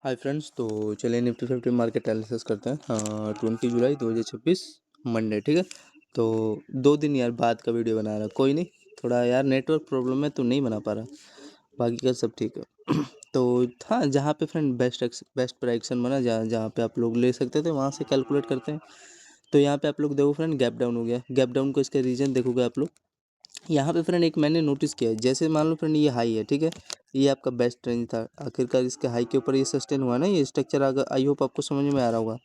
Hi friends, तो चलिए Nifty fifty market analysis करते हैं। 20 जुलाई 2026 मंडे, ठीक है। तो 2 दिन यार बाद का वीडियो बना रहा, कोई नहीं, थोड़ा यार नेटवर्क प्रॉब्लम है तो नहीं बना पा रहा, बाकी का सब ठीक है। तो हाँ, जहाँ पे फ्रेंड बेस्ट प्राइक्सन बना, जहाँ जहाँ पे आप लोग ले सकते थे वहाँ से कैलकुलेट करते हैं। तो यहाँ पे आप लोग देखो फ्रेंड, गैप डाउन हो गया। गैप डाउन को इसके रीजन देखोगे आप लोग। यहाँ पे फ्रेंड एक मैंने नोटिस किया है, जैसे मान लो फ्रेंड ये हाई है, ठीक है, ये आपका बेस्ट रेंज था, आखिरकार इसके हाई के ऊपर ये सस्टेन हुआ ना, ये स्ट्रक्चर। अगर आई होप आपको समझ में आ रहा होगा।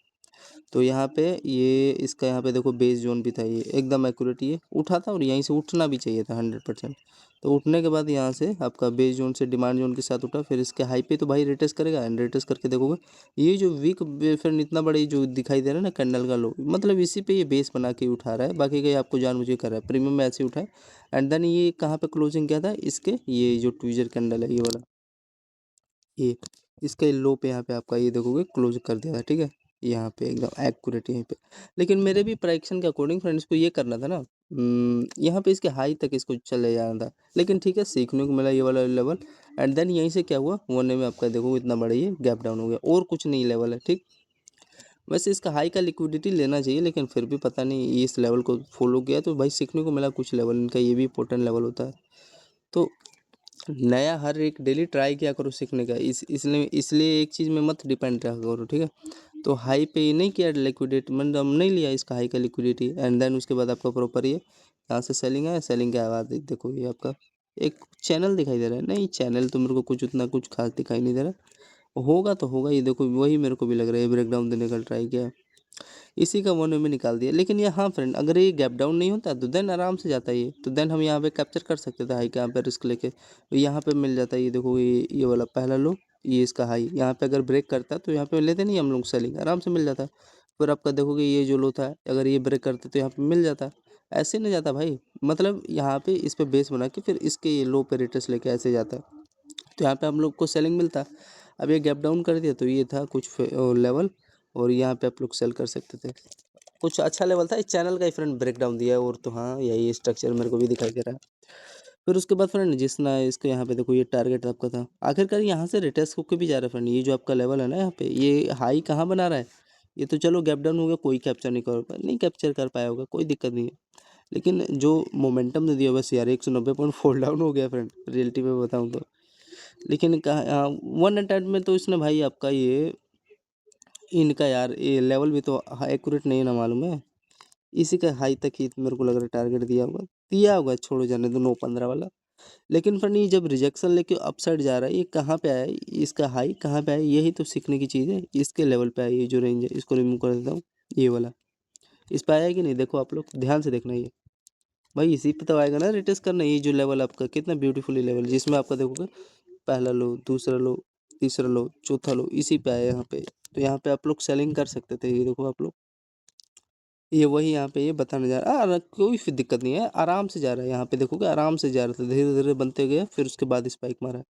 तो यहाँ पे ये इसका यहाँ पे देखो बेस जोन भी था, ये एकदम एक्यूरेट ये उठा था और यहीं से उठना भी चाहिए था 100%। तो उठने के बाद यहाँ से आपका बेस जोन से डिमांड जोन के साथ उठा, फिर इसके हाई पे तो भाई रिटेस्ट करेगा, एंड रिटेस्ट करके देखोगे ये जो वीक फ्रेंड इतना बड़ा ये जो दिखाई दे रहा है ना कैंडल का लो, मतलब इसी पे ये बेस बना के उठा रहा है, बाकी का ये आपको जानबूझ के कर रहा है, प्रीमियम में ऐसे ही उठा है। एंड देन ये कहाँ पे क्लोजिंग किया था इसके, ये जो ट्विजर कैंडल है ये वाला, ये इसके लो पे यहाँ पे आपका ये देखोगे क्लोज कर दिया था, ठीक है, यहाँ पे एकदम एक्यूरेट यहीं पे। लेकिन मेरे भी प्राइक्शन के अकॉर्डिंग फ्रेंड्स को ये करना था ना, यहाँ पे इसके हाई तक इसको चले जाना था, लेकिन ठीक है, सीखने को मिला ये वाला लेवल। एंड देन यहीं से क्या हुआ, 1 में आपका देखो इतना बड़ा ये गैप डाउन हो गया, और कुछ नहीं लेवल है, ठीक। वैसे इसका हाई का लिक्विडिटी लेना चाहिए, लेकिन फिर भी पता नहीं ये इस लेवल को फॉलो किया, तो भाई सीखने को मिला कुछ लेवल इनका, ये भी इंपॉर्टेंट लेवल होता है। तो नया हर एक डेली ट्राई किया करो सीखने का, इसलिए एक चीज़ में मत डिपेंड रहा करो, ठीक है। तो हाई पे ये नहीं किया लिक्विडेट, मतलब नहीं लिया इसका हाई का लिक्विडिटी, एंड देन उसके बाद आपका प्रॉपर ये यहाँ से सेलिंग है, सेलिंग के बाद देखो ये आपका एक चैनल दिखाई दे रहा है, नहीं चैनल तो मेरे को कुछ उतना कुछ खास दिखाई नहीं दे रहा, होगा तो होगा, ये देखो वही मेरे को भी लग रहा है, ब्रेक डाउन देने का ट्राई किया, इसी का 1 में निकाल दिया। लेकिन ये हाँ फ्रेंड, अगर ये गैप डाउन नहीं होता तो देन आराम से जाता है ये, तो देन हम यहाँ पे कैप्चर कर सकते थे हाई के, यहाँ पे रिस्क लेके, तो यहाँ पे मिल जाता है। ये देखो ये वाला पहला लो, ये इसका हाई, यहाँ पे अगर ब्रेक करता तो यहाँ पे लेते नहीं हम लोग, सेलिंग आराम से मिल जाता। फिर आपका देखोगे ये जो लो था, अगर ये ब्रेक करते तो यहाँ पे मिल जाता, ऐसे नहीं जाता भाई, मतलब यहाँ पे इस पे बेस बना के फिर इसके ये लो पे रिटर्स लेके ऐसे जाता, तो यहाँ पे हम लोग को सेलिंग मिलता। अब ये गैप डाउन कर दिया, तो ये था कुछ लेवल, और यहाँ पे आप लोग सेल कर सकते थे, कुछ अच्छा लेवल था। इस चैनल का ही फ्रेंड ब्रेक डाउन दिया है, और तो हाँ यही स्ट्रक्चर मेरे को भी दिखाई दे रहा है। फिर उसके बाद फ्रेंड जिसना इसको यहाँ पे देखो ये टारगेट आपका था, आखिरकार यहाँ से रिटेस्ट होकर भी जा रहा है फ्रेंड, ये जो आपका लेवल है ना यहाँ पे, ये हाई कहाँ बना रहा है, ये तो चलो गैप डाउन हो गया, कोई कैप्चर नहीं कर पाया, नहीं कैप्चर कर पाया होगा, कोई दिक्कत नहीं है। लेकिन जो मोमेंटम ने दिया बस यार, 190 पॉइंट फॉल डाउन हो गया फ्रेंड, रियलिटी में बताऊँ तो। लेकिन कहा 1 अटेम्प्ट में तो इसने भाई आपका ये इनका यार ये लेवल भी तो एक्यूरेट नहीं है ना, मालूम है, इसी का हाई तक ही मेरे को लग रहा है टारगेट दिया होगा, छोड़ो जाने दो, 9-15 वाला। लेकिन फ्रेंड ये जब रिजेक्शन लेके अपसाइड जा रहा है, ये कहाँ पे आया है, इसका हाई कहाँ पे आया है, यही तो सीखने की चीज़ है, इसके लेवल पे आया है, ये जो रेंज है इसको रिमूव कर देता हूँ, ये वाला इस पे आया है कि नहीं, देखो आप लोग ध्यान से देखना, ये भाई इसी पे तो आएगा ना रिटेस्ट करना, ये जो लेवल आपका कितना ब्यूटीफुली लेवल, जिसमें आपका देखोगे पहला लो, दूसरा लो, तीसरा लो, चौथा लो, इसी पे आया यहाँ पे। तो यहाँ पे आप लोग सेलिंग कर सकते थे, ये देखो आप लोग, ये वही यहाँ पे ये बताने जा रहा है, कोई फिर दिक्कत नहीं है, आराम से जा रहा है, यहाँ पे देखोगे आराम से जा रहा था, धीरे धीरे बनते गए, फिर उसके बाद स्पाइक मारा है।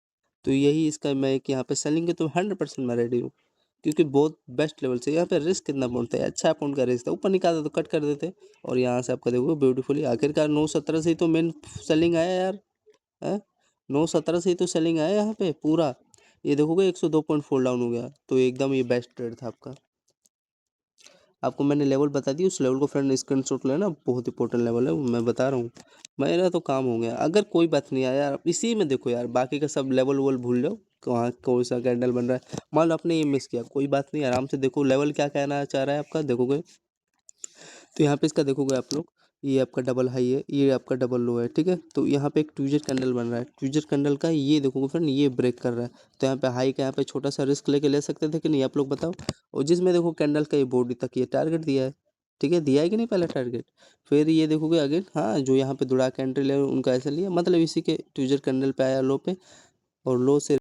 तो यही इसका मैं एक यहाँ पे सेलिंग के तो 100% मैं रेडी हूँ, क्योंकि बहुत बेस्ट लेवल से यहाँ पे रिस्क कितना पॉइंट था, अच्छा पॉइंट का रिस्क था, ऊपर निकालता तो कट कर देते, और यहाँ से आपका देखोगे ब्यूटीफुली आखिरकार 917 से ही तो मेन सेलिंग आया यार, है 917 से ही तो सेलिंग आया यहाँ पे पूरा। ये देखोगे 102 पॉइंट फॉल डाउन हो गया, तो एकदम ये बेस्ट ट्रेड था आपका। आपको मैंने लेवल बता दी, उस लेवल को फ्रेंड स्क्रीनशॉट लेना, बहुत इंपॉर्टेंट लेवल है वो, मैं बता रहा हूँ। मेरा तो काम हो गया, अगर कोई बात नहीं आया यार, इसी में देखो यार, बाकी का सब लेवल वोल भूल जाओ, कहाँ कौन सा कैंडल बन रहा है, मान लो आपने ये मिस किया, कोई बात नहीं, आराम से देखो लेवल क्या कहना चाह रहा है आपका, देखोगे तो यहाँ पे इसका देखोगे आप लोग, ये आपका डबल हाई है, ये आपका डबल लो है, ठीक है। तो यहाँ पे एक ट्विजर कैंडल बन रहा है, ट्विजर कैंडल का ये देखोगे फ्रेंड, ये ब्रेक कर रहा है, तो यहाँ पे हाई का यहाँ पे छोटा सा रिस्क लेके ले सकते थे कि नहीं, आप लोग बताओ। और जिसमें देखो कैंडल का ये बॉडी तक ये टारगेट दिया है, ठीक है, दिया है कि नहीं पहला टारगेट। फिर ये देखोगे अगेन, हाँ जो यहाँ पे दुड़ा कैंडल ले उनका ऐसा लिया, मतलब इसी के ट्विजर कैंडल पे आया लो पे, और लो से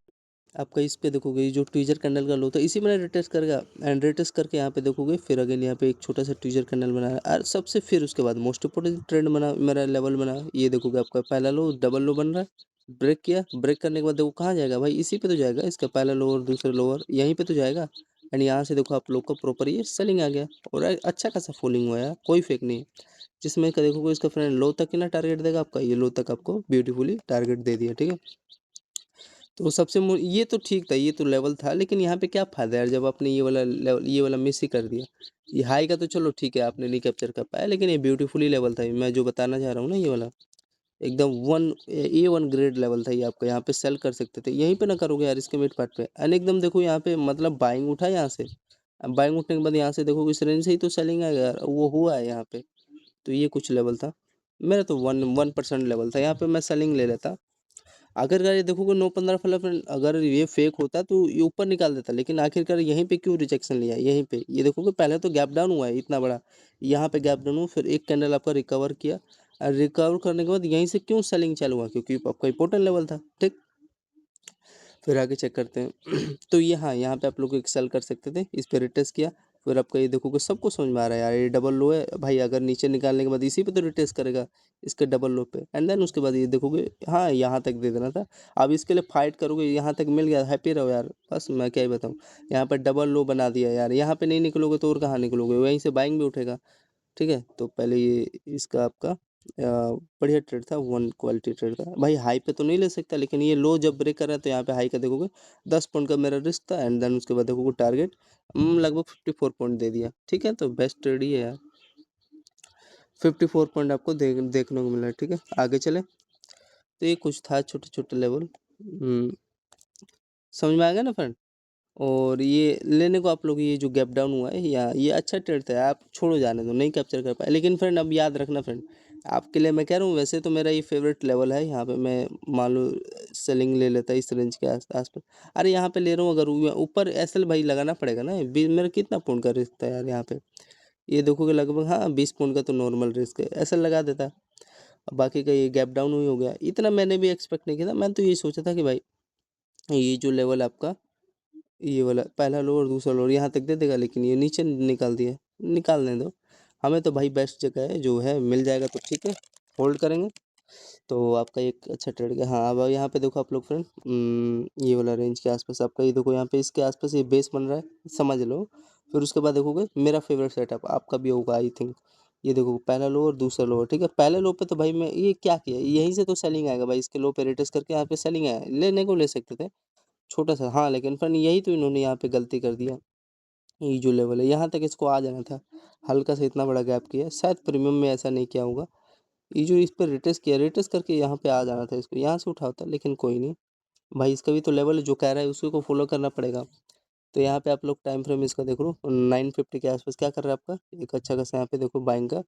आपका इस पे देखोगे ये जो ट्विजर कैंडल का लो था, इसी में रिटेस्ट करेगा, एंड रिटेस्ट करके यहाँ पे देखोगे, फिर अगेन यहाँ पे एक छोटा सा ट्विजर कैंडल बना है, और सबसे फिर उसके बाद मोस्ट इंपोर्टेंट ट्रेंड बना, मेरा लेवल बना, ये देखोगे आपका पहला लो डबल लो बन रहा है, ब्रेक किया, ब्रेक करने के बाद देखो कहाँ जाएगा भाई, इसी पे तो जाएगा, इसका पहला लोअर दूसरा लोअर यहीं पे तो जाएगा, एंड यहाँ से देखो आप लोग का प्रॉपर ये सेलिंग आ गया, और अच्छा खासा फॉलिंग हुआ है, कोई फेक नहीं है। जिसमें का देखोगे इसका फ्रेंड लो तक ही ना टारगेट देगा आपका, ये लो तक आपको ब्यूटीफुली टारगेट दे दिया, ठीक है। तो सबसे ये तो ठीक था, ये तो लेवल था, लेकिन यहाँ पे क्या फ़ायदा यार जब आपने ये वाला लेवल, ये वाला मिस ही कर दिया। ये हाई का तो चलो ठीक है, आपने नहीं कैप्चर कर पाया, लेकिन ये ब्यूटीफुली लेवल था, मैं जो बताना चाह रहा हूँ ना, ये वाला एकदम A1 ग्रेड लेवल था ये आपका, यहाँ पे सेल कर सकते थे, यहीं पे ना करोगे यार इसके मिड पार्ट पे। एंड एकदम देखो यहाँ पे मतलब बाइंग उठा यहाँ से, अब बाइंग उठने के बाद यहाँ से देखो इस रेंज से ही तो सेलिंग आएगा यार, वो हुआ है यहाँ पे। तो ये कुछ लेवल था, मेरा तो 1% लेवल था, यहाँ पे मैं सेलिंग ले लेता। अगर ये देखोगे 9-15 अगर ये फेक होता तो ये ऊपर निकाल देता, लेकिन आखिरकार यहीं पे क्यों रिजेक्शन लिया, यहीं पे ये देखोगे पहले तो गैप डाउन हुआ है इतना बड़ा, यहाँ पे गैप डाउन हुआ, फिर एक कैंडल आपका रिकवर किया, और रिकवर करने के बाद यहीं से क्यों सेलिंग चालू हुआ, क्योंकि आपका इंपॉर्टेंट लेवल था, ठीक। फिर आगे चेक करते हैं तो ये हाँ, यहाँ पे आप लोग एक्सेल कर सकते थे, इस पे रिटेस्ट किया, फिर आपका ये देखोगे सबको समझ में आ रहा है यार, ये डबल लो है भाई, अगर नीचे निकालने के बाद इसी पे तो रिटेस्ट करेगा, इसके डबल लो पे, एंड देन उसके बाद ये देखोगे हाँ यहाँ तक दे देना था। अब इसके लिए फाइट करोगे, यहाँ तक मिल गया, हैप्पी रहो यार, बस मैं क्या ही बताऊँ। यहाँ पर डबल लो बना दिया यार, यहाँ पे नहीं निकलोगे तो और कहाँ निकलोगे, वहीं से बाइंग भी उठेगा, ठीक है। तो पहले ये इसका आपका बढ़िया ट्रेड था, वन क्वालिटी ट्रेड था भाई, हाई पे तो नहीं ले सकता, लेकिन ये लो जब ब्रेक कर रहा है तो यहाँ पे हाई का देखोगे 10 पॉइंट का मेरा रिस्क था, एंड देन उसके बाद देखोगे टारगेट लगभग 54 पॉइंट दे दिया, ठीक है। तो बेस्ट ट्रेड ही है यार, 54 पॉइंट आपको देखने को मिला है, ठीक है। आगे चले, तो ये कुछ था छोटे छोटे लेवल, समझ में आ गया ना फ्रेंड। और ये लेने को आप लोग, ये जो गैप डाउन हुआ है या ये अच्छा ट्रेड था, आप छोड़ो जाने दो, नहीं कैप्चर कर पाए, लेकिन फ्रेंड अब याद रखना फ्रेंड, आपके लिए मैं कह रहा हूँ, वैसे तो मेरा ये फेवरेट लेवल है, यहाँ पे मैं मान लो सेलिंग ले लेता इस रेंज के आस पास। अरे यहाँ पे ले रहा हूँ, अगर ऊपर एसएल भाई लगाना पड़ेगा ना, मेरा कितना पॉइंट का रिस्क था यार यहाँ पे, ये देखोगे लगभग हाँ 20 पॉइंट का तो नॉर्मल रिस्क है, एसएल लगा देता। अब बाकी का ये गैप डाउन हुई हो गया, इतना मैंने भी एक्सपेक्ट नहीं किया था, मैंने तो ये सोचा था कि भाई ये जो लेवल आपका, ये वाला पहला लो और दूसरा लो यहाँ तक दे देगा, लेकिन ये नीचे निकाल दिया, निकालने दो, हमें तो भाई बेस्ट जगह है जो है, मिल जाएगा तो ठीक है, होल्ड करेंगे। तो आपका एक अच्छा ट्रेड गया। हाँ अब यहाँ पे देखो आप लोग फ्रेंड, ये वाला रेंज के आसपास आपका, ये देखो यहाँ पे इसके आसपास ये बेस बन रहा है, समझ लो। फिर उसके बाद देखोगे मेरा फेवरेट सेटअप आपका भी होगा आई थिंक, ये देखो पहला लो और दूसरा लो, ठीक है। पहले लो पे तो भाई मैं ये क्या किया, यहीं से तो सेलिंग आएगा भाई, इसके लो पे रिटेस्ट करके यहाँ पे सेलिंग आया, लेने को ले सकते थे छोटा सा, हाँ लेकिन फ्रेंड यही तो इन्होंने यहाँ पे गलती कर दिया, ये जो लेवल है यहाँ तक इसको आ जाना था, हल्का सा इतना बड़ा गैप किया, शायद प्रीमियम में ऐसा नहीं किया होगा, ये जो इस पर रिटेस्ट किया, रिटेस्ट करके यहाँ पे आ जाना था, इसको यहाँ से उठा होता, लेकिन कोई नहीं भाई, इसका भी तो लेवल है, जो कह रहा है उसी को फॉलो करना पड़ेगा। तो यहाँ पे आप लोग टाइम फ्रेम इसका देख लो, 950 के आसपास क्या कर रहा है आपका, एक अच्छा खासा यहाँ पे देखो बाइंग का,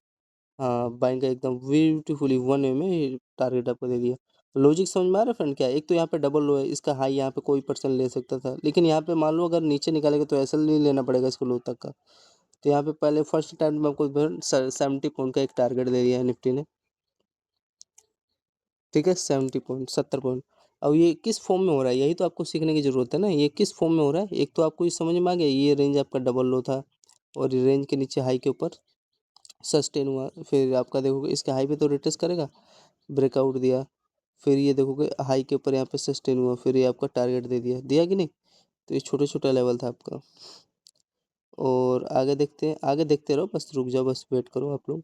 हाँ बाइंग का एकदम ब्यूटीफुली 1 वे में टारगेट आपको दे दिया। लॉजिक समझ में आ रहा है फ्रेंड, क्या है? एक तो यहाँ पे डबल लो है, इसका हाई यहाँ पे कोई पर्सन ले सकता था, लेकिन यहाँ पे मान लो अगर नीचे निकालेगा तो ऐसा नहीं लेना पड़ेगा इसको लो तक का। तो यहाँ पे पहले फर्स्ट टाइम में आपको 70 पॉइंट का एक टारगेट दे दिया है निफ्टी ने, ठीक है, 70 पॉइंट, 70 पॉइंट। अब ये किस फॉर्म में हो रहा है, यही तो आपको सीखने की जरूरत है ना, ये किस फॉर्म में हो रहा है। एक तो आपको ये समझ में आ गया, ये रेंज आपका डबल लो था, और ये रेंज के नीचे हाई के ऊपर सस्टेन हुआ, फिर आपका देखोगे इसके हाई पे तो रिटेस्ट करेगा, ब्रेकआउट दिया, फिर ये देखोगे हाई के ऊपर यहाँ पे सस्टेन हुआ, फिर ये आपका टारगेट दे दिया, दिया कि नहीं। तो ये छोटा छोटा लेवल था आपका। और आगे देखते हैं, आगे देखते रहो, बस रुक जाओ, बस वेट करो आप लोग।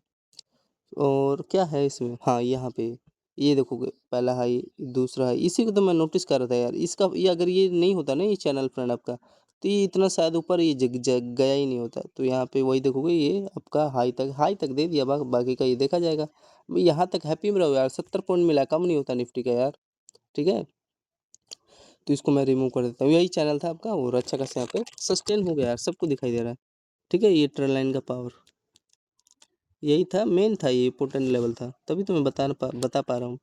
और क्या है इसमें, हाँ यहाँ पे ये देखोगे पहला हाई, दूसरा हाई, इसी को तो मैं नोटिस कर रहा था यार, इसका ये अगर ये नहीं होता ना ये चैनल फ्रेंड आपका, तो ये इतना शायद ऊपर ये जग जग गया ही नहीं होता। तो यहाँ पे वही देखोगे ये आपका हाई तक दे दिया, बाकी का ये देखा जाएगा। यहाँ तक हैप्पी में रहो यार, 70 पॉइंट मिला, कम नहीं होता निफ्टी का यार, ठीक है। तो इसको मैं रिमूव कर देता हूँ, यही चैनल था आपका, और अच्छा खासा यहाँ पे सस्टेन हो गया यार, सबको दिखाई दे रहा है, ठीक है। ये ट्रेंड लाइन का पावर यही था, मेन था, ये इंपॉर्टेंट लेवल था, तभी तो मैं बता पा रहा हूँ।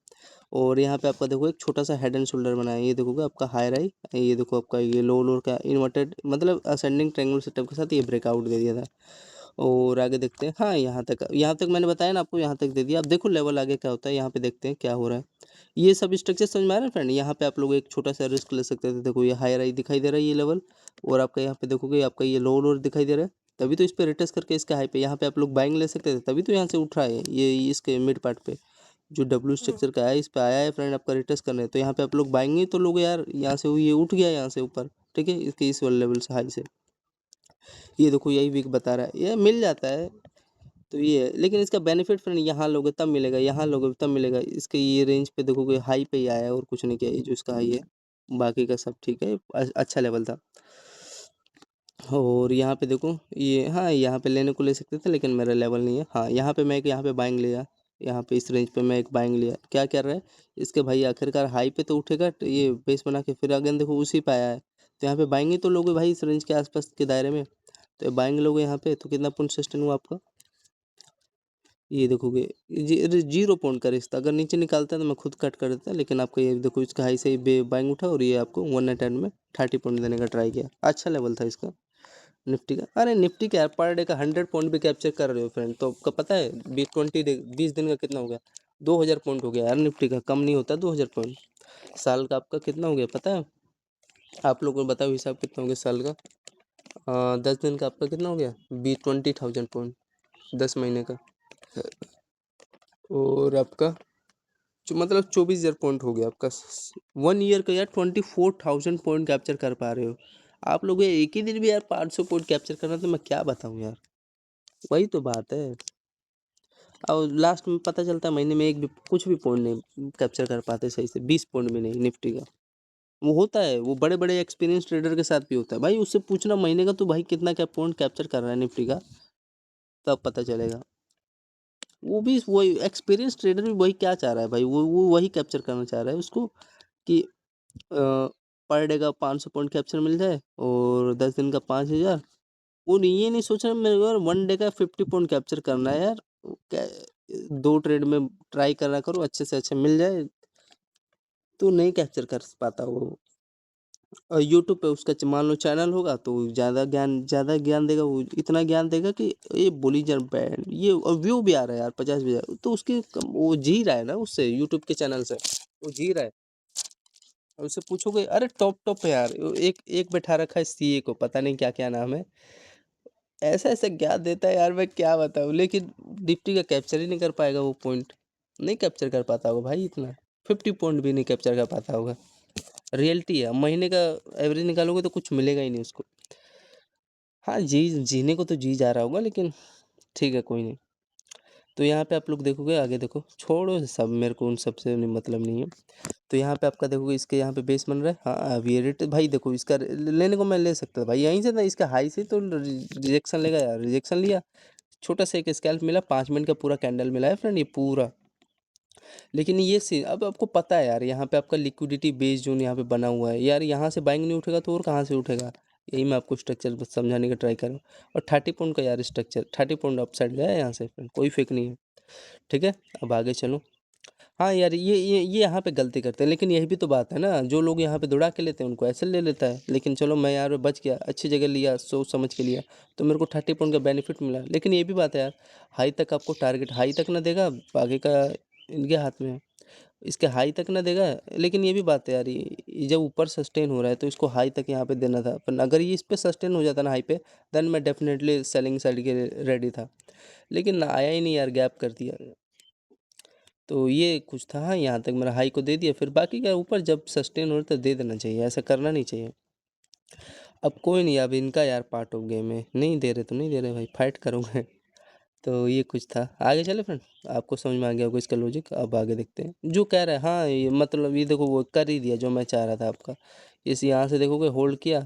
और यहाँ पे आपका देखो एक छोटा सा हेड एंड शोल्डर बनाया है, ये देखोगे आपका हाई राई, ये देखो आपका ये लो लोअर का इन्वर्टेड मतलब असेंडिंग ट्रायंगल सेटअप के साथ ये ब्रेकआउट दे दिया था। और आगे देखते हैं, हाँ यहाँ तक मैंने बताया ना आपको, यहाँ तक दे दिया। अब देखो लेवल आगे क्या होता है, यहाँ पे देखते हैं क्या हो रहा है। ये सब स्ट्रक्चर समझ में आ रहा है फ्रेंड, यहाँ पे आप लोग एक छोटा सा रिस्क ले सकते थे, देखो ये हाई राई दिखाई दे रहा है ये लेवल, और आपका यहाँ पे देखोगे आपका ये लो लोअर दिखाई दे रहा है, तभी तो इस पे रिटेस्ट करके इसका हाई पे यहाँ पे आप लोग बाइंग ले सकते थे, तभी तो यहाँ से उठ रहा है ये इसके मिड पार्ट पे जो डब्ल्यू स्ट्रक्चर का है, इस पे आया है फ्रेंड आपका रिटेस्ट करने, तो यहाँ पे आप लोग बाएंगे तो लोग यार यहाँ से ये उठ गया यहाँ से ऊपर, ठीक है, इसके इस वाले लेवल से हाई से। ये देखो यही वीक बता रहा है, ये मिल जाता है। तो ये है, लेकिन इसका बेनिफिट फ्रेंड यहाँ लोगे तब मिलेगा, यहाँ लोगे तब मिलेगा, इसके ये रेंज पे देखोगे हाई पे ही आया है और कुछ नहीं किया, ये जो इसका हाई है बाकी का सब ठीक है, अच्छा लेवल था। और यहाँ पे देखो ये, हाँ यहाँ पे लेने को ले सकते थे लेकिन मेरा लेवल नहीं है। हाँ यहाँ पे मैं एक यहाँ पे बाइंग लिया, यहाँ पे इस रेंज पे मैं एक बाइंग लिया। क्या कर रहा है इसके भाई, आखिरकार हाई पे तो उठेगा ये बेस बना के, फिर अगेन देखो उसी पे आया है, तो यहाँ पे बाइंग ही तो लोगे भाई इस रेंज के आसपास के दायरे में। तो बाइंग लोगे यहाँ पे तो कितना पॉइंट सस्टेन हुआ आपका, ये देखोगे 0 पॉइंट का रिश्ता। अगर नीचे निकालता है तो मैं खुद कट कर देता, लेकिन आपको ये देखो इसका हाई से ही बाइंग उठा और ये आपको 110 में 30 पॉइंट देने का ट्राई किया। अच्छा लेवल था इसका निफ्टी का। अरे निफ्टी का यार पर डे का 100 पॉइंट भी कैप्चर कर रहे हो फ्रेंड, तो आपको पता है 20 दिन का कितना हो गया, 2000 पॉइंट हो गया यार निफ्टी का। कम नहीं होता 2000 पॉइंट। साल का आपका कितना हो गया पता है, आप लोगों को बताओ हिसाब कितना हो गया साल का। 10 दिन का आपका कितना हो गया, 20,000 पॉइंट 10 महीने का। और आपका जो मतलब 24,000 पॉइंट हो गया आपका 1 ईयर का यार। 24,000 पॉइंट कैप्चर कर पा रहे हो आप लोग। ये एक ही दिन भी यार 500 पॉइंट कैप्चर करना, तो मैं क्या बताऊँ यार, वही तो बात है। और लास्ट में पता चलता है महीने में एक भी कुछ भी पॉइंट नहीं कैप्चर कर पाते सही से, 20 पॉइंट भी नहीं निफ्टी का। वो होता है, वो बड़े बड़े एक्सपीरियंस ट्रेडर के साथ भी होता है भाई। उससे पूछना महीने का तो भाई कितना क्या पॉइंट कैप्चर कर रहा है निफ्टी का, तब पता चलेगा। वो भी वही एक्सपीरियंस ट्रेडर भी वही क्या चाह रहा है भाई, वो वही कैप्चर करना चाह रहा है उसको कि पर डे का 500 पॉइंट कैप्चर मिल जाए और 10 दिन का 5,000। वो नहीं, ये नहीं सोच रहा मेरे को 1 डे का 50 पॉइंट कैप्चर करना है यार। क्या 2 ट्रेड में ट्राई करा करो, अच्छे से अच्छे मिल जाए, तो नहीं कैप्चर कर पाता वो। और यूट्यूब पे उसका मान लो चैनल होगा तो ज़्यादा ज्ञान देगा, वो इतना ज्ञान देगा कि ये बोलीजर बैंड ये, और व्यू भी आ रहा है यार 50,000, तो उसके वो जी रहा है ना उससे, यूट्यूब के चैनल से वो जी रहा है। और उससे पूछोगे अरे टॉप टॉप है यार, एक एक बैठा रखा है सीए को, पता नहीं क्या क्या नाम है, ऐसा ऐसा ज्ञान देता है यार, मैं क्या बताऊँ। लेकिन निफ्टी का कैप्चर ही नहीं कर पाएगा वो पॉइंट, नहीं कैप्चर कर पाता होगा भाई इतना, 50 पॉइंट भी नहीं कैप्चर कर पाता होगा। रियलिटी है, महीने का एवरेज निकालोगे तो कुछ मिलेगा ही नहीं उसको। हाँ जीने को तो जी जा रहा होगा, लेकिन ठीक है कोई नहीं। तो यहाँ पे आप लोग देखोगे, आगे देखो, छोड़ो सब, मेरे को उन सबसे मतलब नहीं है। तो यहाँ पे आपका देखोगे इसके यहाँ पे बेस बन रहा है। हाँ अभी रेट भाई देखो इसका लेने को मैं ले सकता था भाई यहीं से ना, इसका हाई से तो रिजेक्शन लेगा यार, रिजेक्शन लिया। छोटा सा एक स्कैल्प मिला, 5 मिनट का पूरा कैंडल मिला है फ्रेंड, ये पूरा। लेकिन ये सी अब आपको पता है यार, यहाँ पे आपका लिक्विडिटी बेस जोन यहाँ पे बना हुआ है यार, यहाँ से बाइंग नहीं उठेगा तो और कहाँ से उठेगा। यही मैं आपको स्ट्रक्चर बस समझाने का ट्राई कर रहा हूँ। और 30 पॉइंट का यार स्ट्रक्चर, 30 पॉइंट अपसाइड गया है यहाँ से friend, कोई फेक नहीं है। ठीक है, अब आगे चलो। हाँ यार ये यहाँ पे गलती करते हैं, लेकिन यही भी तो बात है ना, जो लोग यहाँ पे दौड़ा के लेते हैं उनको ऐसे ले लेता है। लेकिन चलो मैं यार बच गया, अच्छी जगह लिया, सोच समझ के लिया, तो मेरे को 30 पॉइंट का बेनिफिट मिला। लेकिन ये भी बात है यार, हाई तक आपको टारगेट हाई तक ना देगा, बाकी का इनके हाथ में है, इसके हाई तक ना देगा। लेकिन ये भी बात है यार, ये जब ऊपर सस्टेन हो रहा है तो इसको हाई तक यहाँ पे देना था, पर अगर ये इस पे सस्टेन हो जाता ना हाई पे, देन मैं डेफिनेटली सेलिंग साइड के रेडी था। लेकिन आया ही नहीं यार, गैप कर दिया। तो ये कुछ था, हाँ यहाँ तक मेरा हाई को दे दिया, फिर बाकी का ऊपर जब सस्टेन हो रहा था दे देना चाहिए, ऐसा करना नहीं चाहिए। अब कोई नहीं, अब इनका यार पार्ट ऑफ गेम है, नहीं दे रहे तो नहीं दे रहे भाई, फाइट करूँगा। तो ये कुछ था, आगे चले फ्रेंड। आपको समझ में आ गया होगा इसका लॉजिक, अब आगे देखते हैं जो कह रहा है। हाँ ये मतलब ये देखो वो कर ही दिया जो मैं चाह रहा था आपका। इस यहाँ से देखोगे होल्ड किया,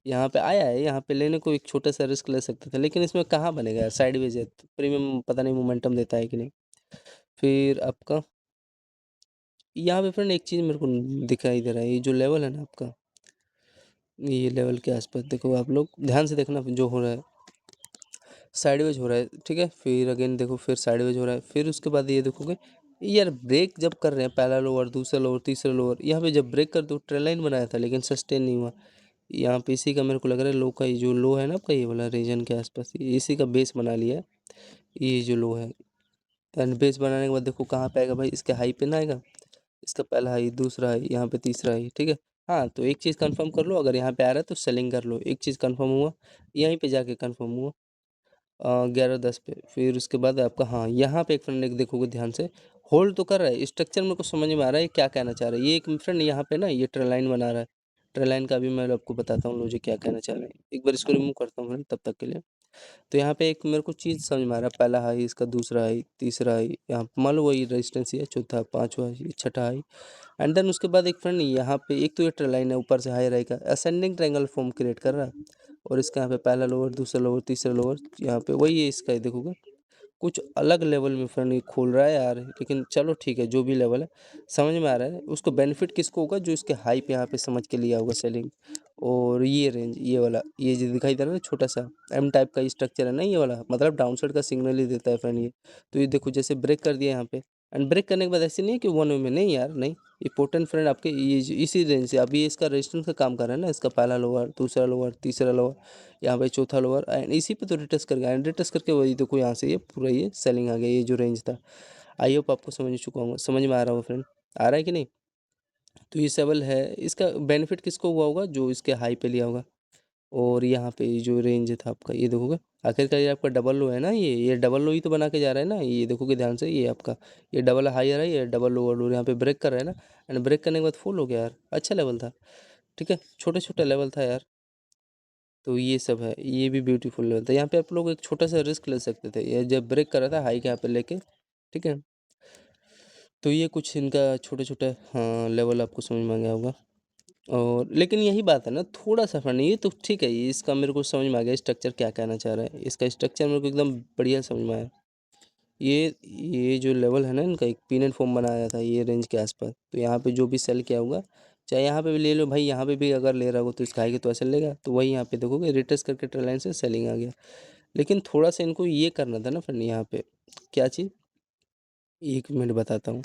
यहाँ पे आया है, यहाँ पे लेने को एक छोटा सा रिस्क ले सकते थे, लेकिन इसमें कहाँ बनेगा यार, साइडवेज है, प्रीमियम पता नहीं मोमेंटम देता है कि नहीं। फिर आपका यहाँ पे फ्रेंड एक चीज़ मेरे को दिखाई दे रहा है, ये जो लेवल है ना आपका, ये लेवल के आसपास देखो, आप लोग ध्यान से देखना जो हो रहा है, साइडवेज हो रहा है। ठीक है, फिर अगेन देखो, फिर साइडवेज हो रहा है, फिर उसके बाद ये देखोगे यार ब्रेक जब कर रहे हैं, पहला लोअर, दूसरा लोअर, तीसरा लोअर, यहाँ पे जब ब्रेक कर दो, ट्रेल लाइन बनाया था लेकिन सस्टेन नहीं हुआ। यहाँ पे इसी का मेरे को लग रहा है लो का, ये जो लो है ना आपका, ये वाला रीजन के आसपास, ये इसी का बेस बना लिया है, ये जो लो है। एंड बेस बनाने के बाद देखो कहाँ पे आएगा भाई, इसके हाई पे ना आएगा, इसका पहला हाई, दूसरा हाई, यहाँ पे तीसरा हाई। ठीक है, हाँ तो एक चीज़ कंफर्म कर लो, अगर यहाँ पे आ रहा है तो सेलिंग कर लो, एक चीज़ कंफर्म हुआ, यहीं पे जाके कंफर्म हुआ 11:10 पे। फिर उसके बाद आपका, हाँ यहाँ पे एक फ्रेंड एक देखोगे ध्यान से, होल्ड तो कर रहा है, स्ट्रक्चर मेरे को समझ में आ रहा है क्या कहना चाह रहा है। ये एक फ्रेंड यहाँ पे ना ये ट्रेल लाइन बना रहा है, ट्रेल लाइन का भी मैं आपको बताता हूँ मुझे क्या कहना चाह रहा है। एक बार इसको रिमूव करता हूँ फ्रेंड तब तक के लिए। तो यहाँ पे एक मेरे को चीज़ समझ में आ रहा है, पहला हाई इसका, दूसरा हाई, तीसरा हाई, यहाँ मान लो वही रेजिस्टेंस ही है, चौथा, पाँचवा, ये छठा हाई। एंड देन उसके बाद एक फ्रेंड यहाँ पे एक तो ये ट्रेल लाइन है ऊपर से हाई रहेगा, असेंडिंग ट्रायंगल फॉर्म क्रिएट कर रहा है। और इसका यहाँ पे पहला लोअर, दूसरा लोअर, तीसरा लोअर, यहाँ पे वही है इसका, देखोगे कुछ अलग लेवल में फ्रेंड ये खोल रहा है यार। लेकिन चलो ठीक है, जो भी लेवल है समझ में आ रहा है। उसको बेनिफिट किसको होगा, जो इसके हाई पे यहाँ पे समझ के लिया होगा सेलिंग। और ये रेंज, ये वाला, ये जो दिखाई दे रहा है ना छोटा सा एम टाइप का स्ट्रक्चर है ना, ये वाला मतलब डाउन साइड का सिग्नल ही देता है फ्रेंड ये। तो ये देखो जैसे ब्रेक कर दिया यहाँ पे, एंड ब्रेक करने के बाद ऐसे नहीं है कि वन वे में, नहीं यार नहीं, इंपॉर्टेंट फ्रेंड आपके ये इसी रेंज से अभी इसका रेजिस्टेंस का काम कर रहा है ना, इसका पहला लोअर, दूसरा लोअर, तीसरा लोअर, यहाँ पे चौथा लोअर, एंड इसी पे तो रिटेस्ट कर गया, एंड रिटेस्ट करके वही देखो यहाँ से ये पूरा ये सेलिंग आ गया, ये जो रेंज था। आई होप आपको समझ चुका हूँ, समझ में आ रहा होगा फ्रेंड, आ रहा है कि नहीं। तो ये सेवल है, इसका बेनिफिट किसको हुआ होगा, जो इसके हाई पे लिया होगा। और यहाँ पे जो रेंज था आपका, ये देखोगे आखिरकार ये आपका डबल लो है ना, ये डबल लो ही तो बना के जा रहा है ना, ये देखोगे ध्यान से, ये आपका ये डबल हायर है, ये डबल लोअर लो, यहाँ पे ब्रेक कर रहा है ना, एंड ब्रेक करने के बाद फुल हो गया यार, अच्छा लेवल था। ठीक है, छोटे छोटे लेवल था यार। तो ये सब है, ये भी ब्यूटीफुल लेवल था। यहाँ पे आप लोग एक छोटा सा रिस्क ले सकते थे, ये जब ब्रेक कर रहा था हाई के यहाँ पे लेके। ठीक है, तो ये कुछ इनका छोटे छोटे हाँ लेवल आपको समझ में आ गया होगा। और लेकिन यही बात है ना, थोड़ा सा फनी, ये तो ठीक है, ये इसका मेरे को समझ में आ गया स्ट्रक्चर क्या कहना चाह रहा है, इसका स्ट्रक्चर मेरे को एकदम बढ़िया समझ में आया। ये जो लेवल है ना इनका, एक पीनट फॉर्म बनाया था ये रेंज के आसपास, तो यहाँ पे जो भी सेल किया होगा, चाहे यहाँ पे भी ले लो भाई, यहाँ पे भी अगर ले रहा हो तो इसका आएगा तो ऐसे लेगा, तो वही यहाँ पे देखोगे रिटेस्ट करके ट्रेल लाइन से सेलिंग आ गया। लेकिन थोड़ा सा इनको ये करना था ना फ्रेंड, यहाँ पे क्या चीज़, एक मिनट बताता हूँ।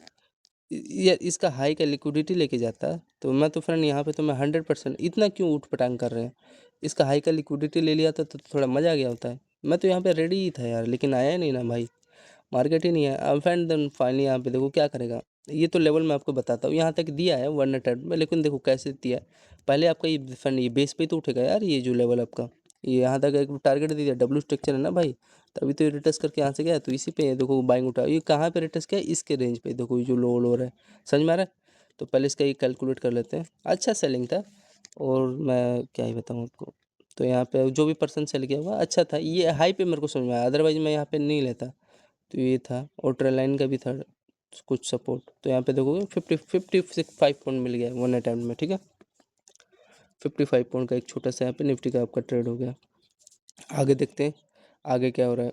ये इसका हाई का लिक्विडिटी लेके जाता है, तो मैं तो फ्रेंड यहाँ पे तो मैं 100%, इतना क्यों उठ पटांग कर रहे हैं। इसका हाई का लिक्विडिटी ले लिया था तो थोड़ा मज़ा आ गया होता है। मैं तो यहाँ पे रेडी ही था यार, लेकिन आया नहीं ना भाई, मार्केट ही नहीं है। अब फ्रेंड देन फाइनली यहाँ पे देखो क्या करेगा। ये तो लेवल मैं आपको बताता हूँ, यहाँ तक दिया है 1 में, लेकिन देखो कैसे दिया है। पहले आपका ये फ्रेंड ये बेस पे तो उठेगा यार, ये जो लेवल आपका, ये यहाँ तक एक टारगेट दे दिया, डब्ल्यू स्ट्रक्चर है ना भाई, तभी तो ये रिटेस्ट करके यहाँ से गया, तो इसी पे देखो बाइंग उठा, ये कहाँ पे रिटेस्ट किया, इसके रेंज पे देखो, ये जो लो लो है, समझ में आ रहा है। तो पहले इसका ये कैलकुलेट कर लेते हैं, अच्छा सेलिंग था। और मैं क्या ही बताऊँ आपको, तो यहाँ पे जो भी पर्सन सेल किया हुआ अच्छा था, ये हाई पे मेरे को समझ में आया, अदरवाइज मैं यहाँ पे नहीं लेता। तो ये था, और ट्रेल लाइन का भी था कुछ सपोर्ट, तो यहाँ पे देखोगे 55 पॉइंट मिल गया 1 अटेम्प्ट में। ठीक है, 55 पॉइंट का एक छोटा सा यहाँ पे निफ्टी का आपका ट्रेड हो गया। आगे देखते हैं आगे क्या हो रहा है।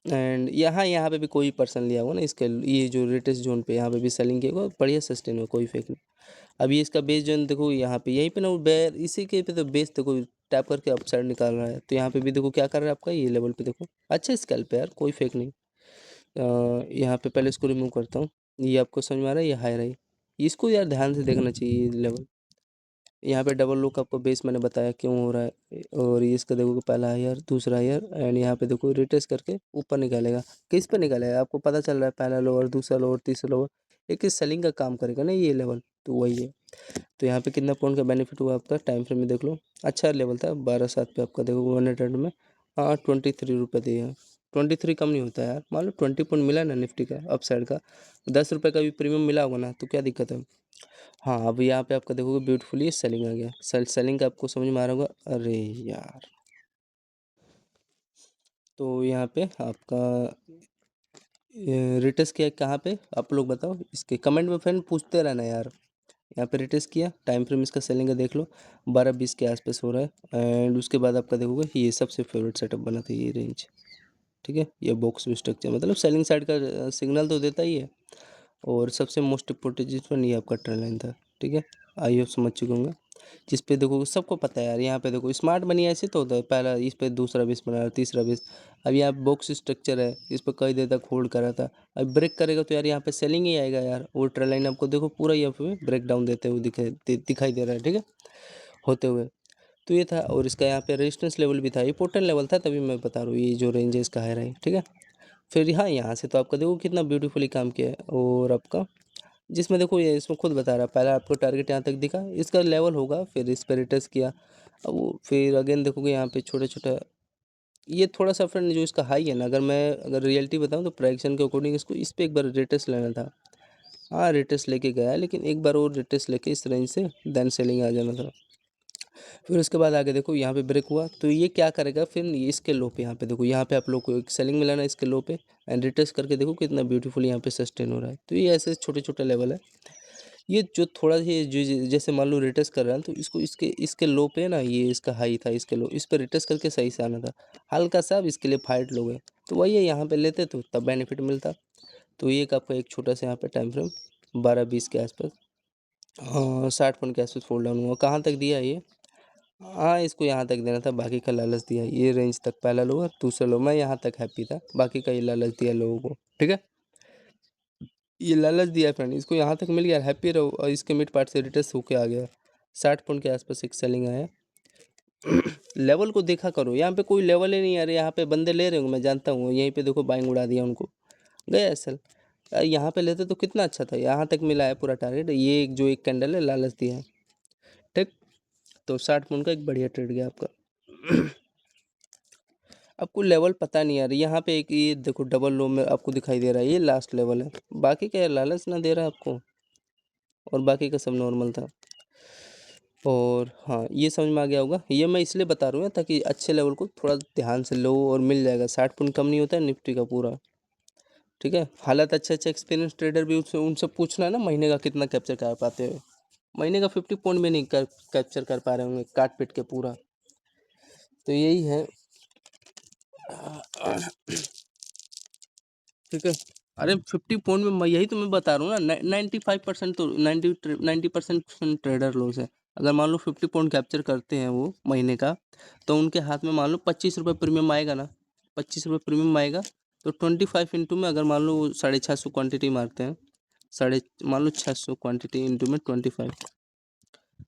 एंड यहाँ पे भी कोई पर्सन लिया हुआ ना इसके, ये जो लेटेस्ट जोन पे यहाँ पे भी सेलिंग किया हुआ, बढ़िया सस्टेन हुआ, कोई फेक नहीं। अभी इसका बेस जोन देखो यहाँ पे, यहीं पे ना वो बेर, इसी के पे तो बेस देखो टैप करके अप साइड निकाल रहा है, तो यहाँ पे भी देखो क्या कर रहा है आपका, ये लेवल पे देखो अच्छा स्केल पे यार, कोई फेक नहीं। यहाँ पे पहले इसको रिमूव करता हूँ, ये आपको समझ में आ रहा है, ये हाई रही, इसको यार ध्यान से देखना चाहिए लेवल। यहाँ पे डबल लो का आपको बेस मैंने बताया क्यों हो रहा है, और ये इसका देखो पहला हायर, दूसरा हायर, एंड यहाँ पे देखो रिटेस्ट करके ऊपर निकालेगा। किस पे निकालेगा आपको पता चल रहा है, पहला लोअर, दूसरा लोअर, तीसरा लोअर, एक सेलिंग का काम करेगा ना ये लेवल, तो वही है। तो यहाँ पे कितना पॉइंट का बेनिफिट हुआ आपका, टाइम फ्रेम में देख लो, अच्छा लेवल था 12/7 पे आपका, देखो 100 में। हाँ 23 रुपये दिए, 23 कम नहीं होता है यार, मान लो 20 पॉइंट मिला ना निफ्टी का अप साइड का, 10 रुपये का भी प्रीमियम मिला होगा ना, तो क्या दिक्कत है। हाँ अब यहाँ पे आपका देखोगे ब्यूटीफुली सेलिंग आ गया, सेलिंग का आपको समझ में आ रहा होगा, अरे यार। तो यहाँ पे आपका रिटेस्ट किया कहाँ पे, आप लोग बताओ, इसके कमेंट में फ्रेंड पूछते रहना यार। यहाँ पे रिटेस्ट किया, टाइम फ्रेम इसका सेलिंग का देख लो, 12-20 के आसपास हो रहा है। एंड उसके बाद आपका देखोगे ये सबसे फेवरेट सेटअप बना था ये रेंज। ठीक है, ये बॉक्स स्ट्रक्चर मतलब सेलिंग साइड का सिग्नल तो देता ही है। और सबसे मोस्ट इम्पोर्टेंट चीज़ वन ये आपका ट्रेंड लाइन था। ठीक है, आई होप समझ चुके होंगे। जिस पे देखो सबको पता है यार, यहाँ पे देखो स्मार्ट मनी ऐसे तो होता है, पहला इस पे दूसरा बेस बना रहा, तीसरा बेस। अब यहाँ बॉक्स स्ट्रक्चर है, इस पर कई देर तक होल्ड कर रहा था, अब ब्रेक करेगा तो यार यहाँ पे सेलिंग ही आएगा यार। वो ट्रेंड लाइन आपको देखो पूरा यहाँ पे ब्रेक डाउन देते हुए दिखाई दे रहा है। ठीक है, होते हुए, तो ये था। और इसका यहाँ पे रेजिस्टेंस लेवल भी था, इंपॉर्टेंट लेवल था, तभी मैं बता रहा हूँ ये जो रेंज है इसका हाई रही। ठीक है, फिर हाँ यहाँ से तो आपका देखो कितना ब्यूटीफुली काम किया है। और आपका जिसमें देखो ये इसमें खुद बता रहा है, पहला आपको टारगेट यहाँ तक दिखा, इसका लेवल होगा, फिर इस पर रिटेस्ट किया। अब वो फिर अगेन देखोगे यहाँ पे छोटे छोटा, ये थोड़ा सा फ्रेंड जो इसका हाई है ना, अगर रियलिटी बताऊँ तो प्राइक्शन के अकॉर्डिंग इसको इस पर एक बार रिटेस्ट लेना था। हाँ रिटेस्ट लेके गया, लेकिन एक बार और रिटेस्ट लेके इस रेंज से देन सेलिंग आ जाना था। फिर उसके बाद आगे देखो यहाँ पे ब्रेक हुआ, तो ये क्या करेगा फिर इसके लो पे, यहाँ पे देखो, यहाँ पे आप लोग को एक सेलिंग मिला ना इसके लो पे, एंड रिटेस्ट करके देखो कितना ब्यूटीफुल यहाँ पे सस्टेन हो रहा है। तो ये ऐसे छोटे छोटे लेवल है। ये जो थोड़ा सा जो जैसे मान लो रिटेस्ट कर रहा है तो इसको इसके इसके लो पे ना, ये इसका हाई था, इसके लो, इस पर रिटेस्ट करके सही से आना था। हल्का सा अब इसके लिए फाइट लो गए, तो वही है, यहाँ पे लेते तो तब बेनिफिट मिलता। तो ये एक आपका एक छोटा सा यहाँ पे टाइम फ्रेम 12-20 के आसपास, हाँ 60 पॉइंट के आसपास फोल्ड डाउन हुआ। कहाँ तक दिया ये, हाँ इसको यहाँ तक देना था, बाकी का लालच दिया, ये रेंज तक पहला लो और दूसरा लो, मैं यहाँ तक हैप्पी था, बाकी का ये लालच दिया लोगों को, ठीक है। ये लालच दिया फ्रेंड, इसको यहाँ तक मिल गया, हैप्पी रहो, और इसके मिड पार्ट से रिटेस्ट होके आ गया। 60 पॉइंट के आसपास एक सेलिंग आया। लेवल को देखा करो, यहाँ पे कोई लेवल ही नहीं आ रहा, यहाँ पे बंदे ले रहे होंगे मैं जानता हूँ, यहीं पे देखो बाइंग उड़ा दिया उनको, गया असल। यहाँ पे लेते तो कितना अच्छा था, यहाँ तक मिला है पूरा टारगेट, ये एक जो एक कैंडल है लालच दिया है, ठीक। तो 60 पॉइंट का एक बढ़िया ट्रेड गया आपका। आपको लेवल पता नहीं आ रही, यहाँ पे एक ये देखो डबल लो में आपको दिखाई दे रहा है, ये लास्ट लेवल है, बाकी क्या है, लालच ना दे रहा है आपको, और बाकी का सब नॉर्मल था। और हाँ ये समझ में आ गया होगा, ये मैं इसलिए बता रहा हूँ ताकि अच्छे लेवल को थोड़ा ध्यान से लो, और मिल जाएगा। 60 पॉइंट कम नहीं होता है निफ्टी का पूरा, ठीक है। हालात अच्छे अच्छे एक्सपीरियंस ट्रेडर भी उनसे उनसे पूछना है ना, महीने का कितना कैप्चर कर पाते हो, महीने का 50 पॉइंट भी नहीं कैप्चर कर पा रहे होंगे काट पीट के पूरा। तो यही है, ठीक है। अरे 50 पॉइंट में मैं यही तो मैं बता रहा हूँ ना, 95% तो 90% ट्रेडर लॉस है। अगर मान लो 50 पॉइंट कैप्चर करते हैं वो महीने का, तो उनके हाथ में मान लो 25 रुपये प्रीमियम आएगा ना, 25 रुपये प्रीमियम आएगा, तो 25 इंटू में अगर मान लो 650 क्वान्टिटी मारते हैं, साढ़े मान लो 600 क्वान्टिटी इंटू में 25,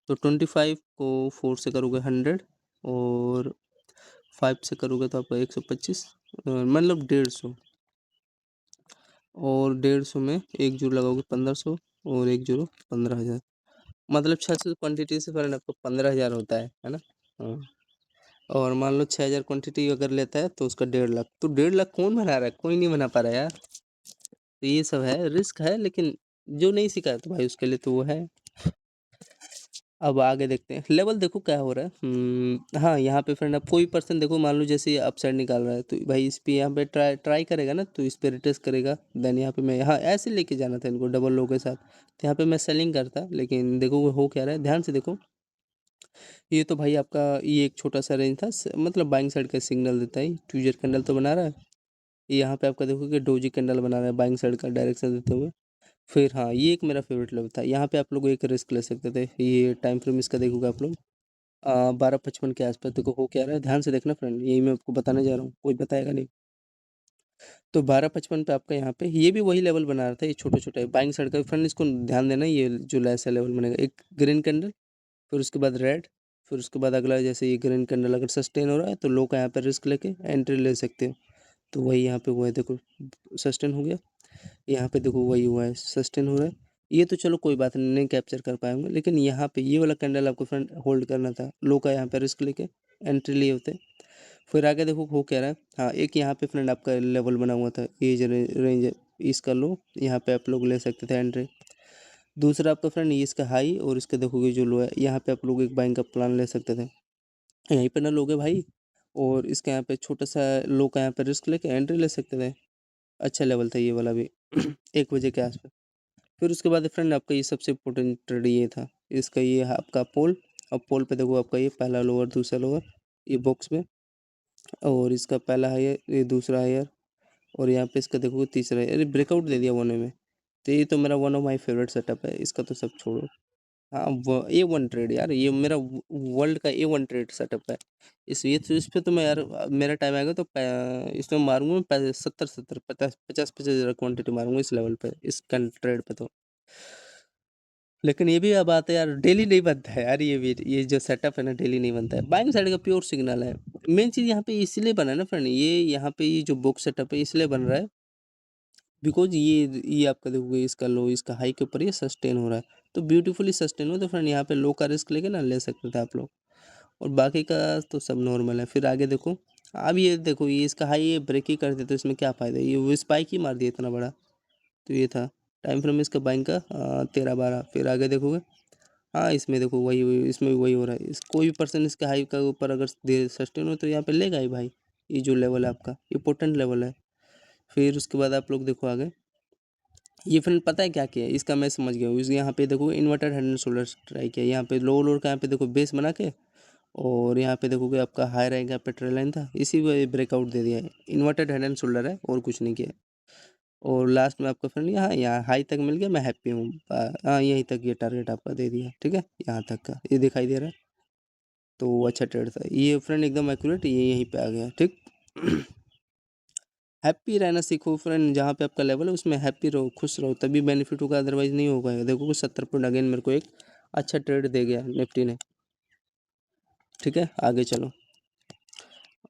तो 25 को 4 से करोगे 100, और 5 से करोगे तो आपका 125, मतलब 150, और 150 में एक जीरो लगाओगे 1500, और एक जीरो 15,000, मतलब 600 क्वान्टिटी से फ्रेंड आपको 15,000 होता है ना। हाँ, और मान लो 6,000 क्वान्टिटी अगर लेता है तो उसका 1.5 लाख, तो 1.5 लाख कौन बना रहा है, कोई नहीं बना पा रहा यार। तो ये सब है, रिस्क है, लेकिन जो नहीं सीखा है तो भाई उसके लिए तो वो है। अब आगे देखते हैं, लेवल देखो क्या हो रहा है। हाँ यहाँ पे फ्रेंड, अब कोई पर्सन देखो, मान लो जैसे अपसाइड निकाल रहा है, तो भाई इस पे यहाँ पे ट्राई ट्राई करेगा ना, तो इस पे रिटेस्ट करेगा, देन यहाँ पे मैं, हाँ ऐसे लेके जाना था इनको डबल लो के साथ, तो यहाँ पे मैं सेलिंग करता, लेकिन देखो वो हो क्या रहा है, ध्यान से देखो। ये तो भाई आपका ये एक छोटा सा रेंज था, मतलब बाइंग साइड का सिग्नल देता है, ट्यूजर कैंडल तो बना रहा है। ये यहाँ पे आपका देखो कि डोजी कैंडल बना रहा है बाइंग साइड का डायरेक्शन देते हुए। फिर हाँ ये एक मेरा फेवरेट लेवल था, यहाँ पे आप लोग एक रिस्क ले सकते थे, ये टाइम फ्रेम इसका देखोगे आप लोग 12:55 के आसपास, देखो हो क्या रहा है, ध्यान से देखना फ्रेंड, यही मैं आपको बताने जा रहा हूँ, कोई बताएगा नहीं। तो 12:55 पे आपका यहाँ पे ये भी वही लेवल बना रहा था, ये छोटे छोटे बाइंग साइड का फ्रेंड, इसको ध्यान देना, ये जो ऐसा लेवल बनेगा, एक ग्रीन कैंडल, फिर उसके बाद रेड, फिर उसके बाद अगला, जैसे ये ग्रीन कैंडल अगर सस्टेन हो रहा है तो लोग यहाँ पे रिस्क लेके एंट्री ले सकते हो। तो वही यहाँ पे हुआ है, देखो सस्टेन हो गया, यहाँ पे देखो वही हुआ है, सस्टेन हो रहा है। ये तो चलो कोई बात नहीं, नहीं कैप्चर कर पाएंगे, लेकिन यहाँ पे ये वाला कैंडल आपको फ्रेंड होल्ड करना था, लो का यहाँ पे रिस्क लेके एंट्री लिए होते। फिर आगे देखो हो क्या रहा है, हाँ एक यहाँ पे फ्रेंड आपका लेवल बना हुआ था, ये जो रेंज इसका लो, यहाँ पे आप लोग ले सकते थे एंट्री। दूसरा आपका फ्रेंड ये इसका हाई, और इसका देखोगे जो लो है, यहाँ पे आप लोग एक बाइंग का प्लान ले सकते थे, यहीं पे ना लोगे भाई, और इसके यहाँ पे छोटा सा लो का यहाँ पे रिस्क लेके एंट्री ले सकते थे। अच्छा लेवल था ये वाला भी 1 बजे के आसपास। फिर उसके बाद फ्रेंड आपका ये सबसे इम्पोर्टेंट ट्रेड ये था, इसका ये है आपका पोल। अब पोल पे देखो आपका ये पहला लोअर दूसरा लोअर, ये बॉक्स में, और इसका पहला हायर, ये दूसरा हायर, और यहाँ पे इसका देखोगे तीसरा, अरे ब्रेकआउट दे दिया वन में। तो ये तो मेरा one of my favourite setup है, इसका तो सब छोड़ो। हाँ वो A1 ट्रेड यार, ये मेरा वर्ल्ड का A1 ट्रेड सेटअप है। इस पे तो मैं यार, मेरा टाइम आएगा तो इसमें मारूंगा मैं 70-70 50-50 क्वांटिटी मारूंगा इस लेवल पे, इस ट्रेड पे तो। लेकिन ये भी अब बात है यार, डेली नहीं बनता है यार, ये भी ये जो सेटअप है ना डेली नहीं बनता है, बाइंग साइड का प्योर सिग्नल है। मेन चीज़ यहाँ पे इसलिए बना है ना फ्रेंड, ये यहाँ पे ये जो बुक सेटअप है इसलिए बन रहा है, बिकॉज ये आपका देखोगे इसका लो इसका हाई के ऊपर ये सस्टेन हो रहा है, तो ब्यूटीफुली सस्टेन हो, तो फ्रेंड यहाँ पे लो का रिस्क लेके ना ले सकते थे आप लोग, और बाकी का तो सब नॉर्मल है। फिर आगे देखो, अब ये देखो ये इसका हाई ये ब्रेक ही कर देते तो इसमें क्या फ़ायदा, ये वो स्पाइक ही मार दिया इतना बड़ा। तो ये था टाइम फ्रेम इसका बाइंग का 13-12। फिर आगे देखोगे हाँ, इसमें देखो वही वही इसमें भी वही हो रहा है। इस कोई भी पर्सन इसके हाई का ऊपर अगर दे सस्टेन हो तो यहाँ पे लेगा ही भाई। ये जो लेवल है आपका, ये पोटेंट लेवल है। फिर उसके बाद आप लोग देखो आगे, ये फ्रेंड पता है क्या किया है? इसका मैं समझ गया हूँ। इस यहाँ पे देखो inverted head and shoulder try किया, यहाँ पे लो लोड का यहाँ पे देखो बेस बना के, और यहाँ पे देखोगे आपका हाई रैंक का पेट्रोल लाइन था, इसी को ब्रेकआउट दे दिया है। इन्वर्टेड हेड एंड शोल्डर है और कुछ नहीं किया। और लास्ट में आपका फ्रेंड यहाँ हाई तक मिल गया, मैं हैप्पी हूँ। हाँ, यहीं तक ये टारगेट आपका दे दिया, ठीक है, यहाँ तक का ये दिखाई दे रहा है। तो अच्छा ट्रेड था ये फ्रेंड, एकदम एक्यूरेट, ये यहीं पे आ गया, ठीक। हैप्पी रहना सीखो फ्रेंड, जहाँ पे आपका लेवल है उसमें हैप्पी रहो, खुश रहो, तभी बेनिफिट होगा, अदरवाइज नहीं होगा। देखो कि 70 पॉइंट अगेन मेरे को एक अच्छा ट्रेड दे गया निफ्टी ने, ठीक है। आगे चलो,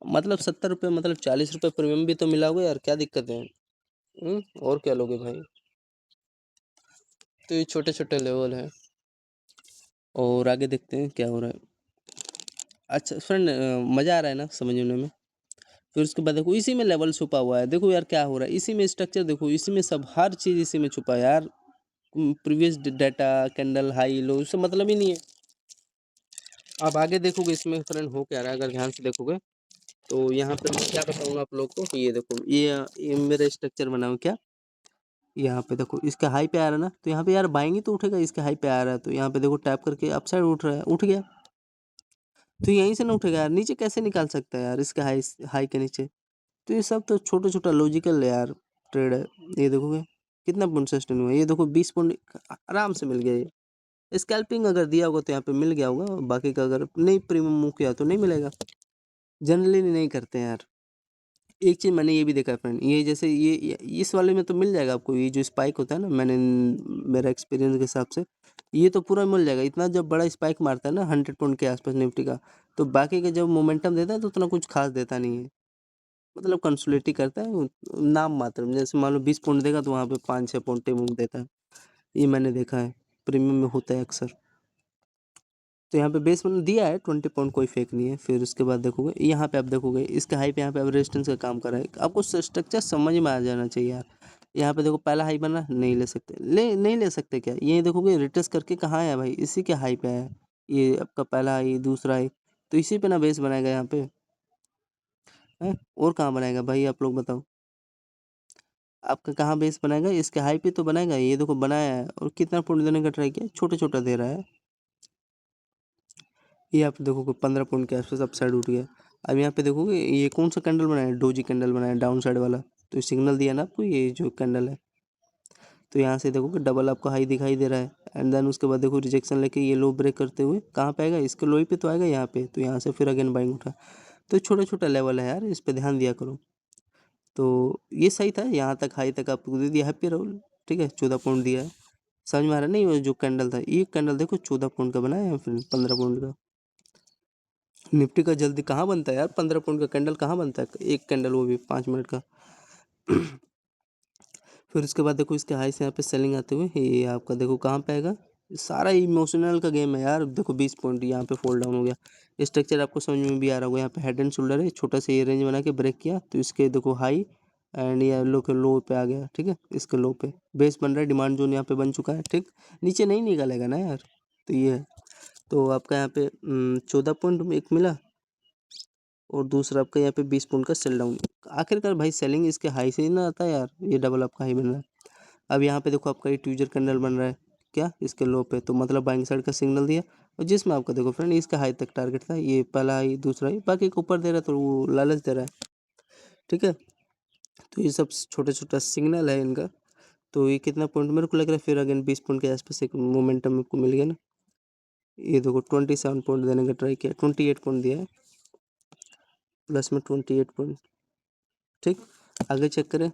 मतलब 70 रुपये, मतलब 40 रुपये प्रीमियम भी तो मिला होगा यार, क्या दिक्कत है। और क्या लोगे भाई। तो ये छोटे छोटे लेवल है, और आगे देखते हैं क्या हो रहा है। अच्छा फ्रेंड, मज़ा आ रहा है ना समझने में। फिर उसके बाद देखो इसी में लेवल छुपा हुआ है, देखो यार क्या हो रहा है, इसी में स्ट्रक्चर देखो, इसी में सब हर चीज़ इसी में छुपा है यार। Previous data, candle high low, उससे मतलब ही नहीं है। आप आगे देखोगे इसमें फ्रेंड हो क्या रहा है, अगर ध्यान से देखोगे तो यहाँ पे मैं क्या बताऊँगा आप लोग को, ये देखो ये मेरा स्ट्रक्चर बना हुआ क्या, यहाँ पे देखो इसका हाई पे आ रहा है ना, तो यहाँ पे यार बाएंगे तो उठेगा, इसका हाई पे आ रहा है तो यहाँ पे देखो टैप करके अपसाइड उठ रहा है, उठ गया। तो यहीं से ना उठेगा यार, नीचे कैसे निकाल सकता है यार इसका हाई, हाई के नीचे। तो ये सब तो छोटा छोटा लॉजिकल यार ट्रेड है। ये देखोगे कितना पॉइंट सस्टेन हुआ है, ये देखो 20 पॉइंट आराम से मिल गया। ये स्कैल्पिंग अगर दिया होगा तो यहाँ पे मिल गया होगा, बाकी का अगर नहीं प्रीमियम मूव किया तो नहीं मिलेगा। जनरली नहीं करते हैं यार। एक चीज़ मैंने ये भी देखा है फ्रेंड, ये जैसे ये इस वाले में तो मिल जाएगा आपको, ये जो स्पाइक होता है ना, मैंने मेरा एक्सपीरियंस के हिसाब से ये तो पूरा मिल जाएगा। इतना जब बड़ा स्पाइक मारता है ना 100 पॉइंट के आसपास निफ्टी का, तो बाकी का जब मोमेंटम देता है तो उतना कुछ खास देता नहीं है, मतलब कंसोलिडेट करता है नाम मात्र में। जैसे मान लो 20 पॉइंट देगा तो वहाँ पे 5-6 पॉइंट मूव देता है, ये मैंने देखा है, प्रीमियम में होता है अक्सर। तो यहाँ पे बेस मैंने दिया है 20 पॉइंट, कोई फेक नहीं है। फिर उसके बाद देखोगे यहाँ पे आप देखोगे इसका हाई पे यहाँ पे अब रेजिस्टेंस का काम कर रहा है, आपको स्ट्रक्चर समझ में आ जाना चाहिए यार। यहाँ पे देखो पहला हाई बना, नहीं ले सकते, नहीं ले सकते क्या, ये देखोगे रिट्रेस करके कहाँ है भाई, इसी के हाई पे है। ये आपका पहला हाई, दूसरा हाई, तो इसी पे ना बेस बनाएगा यहाँ पे है, और कहाँ बनाएगा भाई आप लोग बताओ। आपका कहाँ बेस बनाएगा, इसके हाई पे तो बनाएगा। ये देखो बनाया है, और कितना पॉइंट देने का ट्राई किया, छोटा छोटा दे रहा है। ये आप देखोगे 15 पॉइंट के आसपास अप साइड उठ गया। अब यहाँ पे देखोगे ये कौन सा कैंडल बनाया है, डोजी कैंडल बनाया है डाउन साइड वाला, तो सिग्नल दिया ना आपको ये जो कैंडल है। तो यहाँ से देखोगे डबल आपको हाई दिखाई दे रहा है, एंड देन उसके बाद देखो रिजेक्शन लेके ये लो ब्रेक करते हुए कहाँ पे आएगा, इसके लो ही पे तो आएगा यहाँ पे, तो यहाँ से फिर अगेन बाइंग उठा। तो छोटा छोटा लेवल है यार, इस पर ध्यान दिया करो। तो ये सही था, यहाँ तक हाई तक आपको दे दिया हैप्पी राहुल, ठीक है, 14 पॉइंट दिया है। समझ में आ रहा नहीं, वो जो कैंडल था, ये कैंडल देखो 14 पॉइंट का बनाया है, फिर 15 पॉइंट का। निफ्टी का जल्दी कहाँ बनता है यार, 15 पॉइंट का कैंडल कहाँ बनता है, एक कैंडल वो भी 5 मिनट का। फिर उसके बाद देखो इसके हाई से यहाँ पे सेलिंग आते हुए ये आपका देखो कहाँ पे आएगा। सारा इमोशनल का गेम है यार, देखो 20 पॉइंट यहाँ पे फॉल डाउन हो गया। स्ट्रक्चर आपको समझ में भी आ रहा होगा, यहाँ पे हेड एंड शोल्डर है, छोटा सा ये रेंज बना के ब्रेक किया तो इसके देखो हाई एंड ये लो के लो पे आ गया, ठीक है, इसके लो पे बेस बन रहा है, डिमांड जोन यहाँ पे बन चुका है, ठीक। नीचे नहीं निकलेगा ना यार, तो ये है। तो आपका यहाँ पे 14 पॉइंट एक मिला, और दूसरा आपका यहाँ पे 20 पॉइंट का सेल डाउन। आखिरकार भाई सेलिंग इसके हाई से ही ना आता है यार, ये डबल आपका हाई बन रहा है। अब यहाँ पे देखो आपका ये ट्यूजर कैंडल बन रहा है क्या, इसके लो पे, तो मतलब बाइंग साइड का सिग्नल दिया, और जिसमें आपका देखो फ्रेंड इसका हाई तक टारगेट था, ये पहला हाई दूसरा हाई, बाकी के ऊपर दे रहा है तो वो लालच दे रहा है, ठीक है। तो ये सब छोटा छोटा सिग्नल है इनका। तो ये कितना पॉइंट मेरे को लग रहा है, फिर अगेन 20 पॉइंट के आसपास एक मोमेंटम आपको मिल गया ना। ये देखो 27 पॉइंट देने का ट्राई किया, 28 पॉइंट दिया है, प्लस में 28 पॉइंट, ठीक। आगे चेक करें।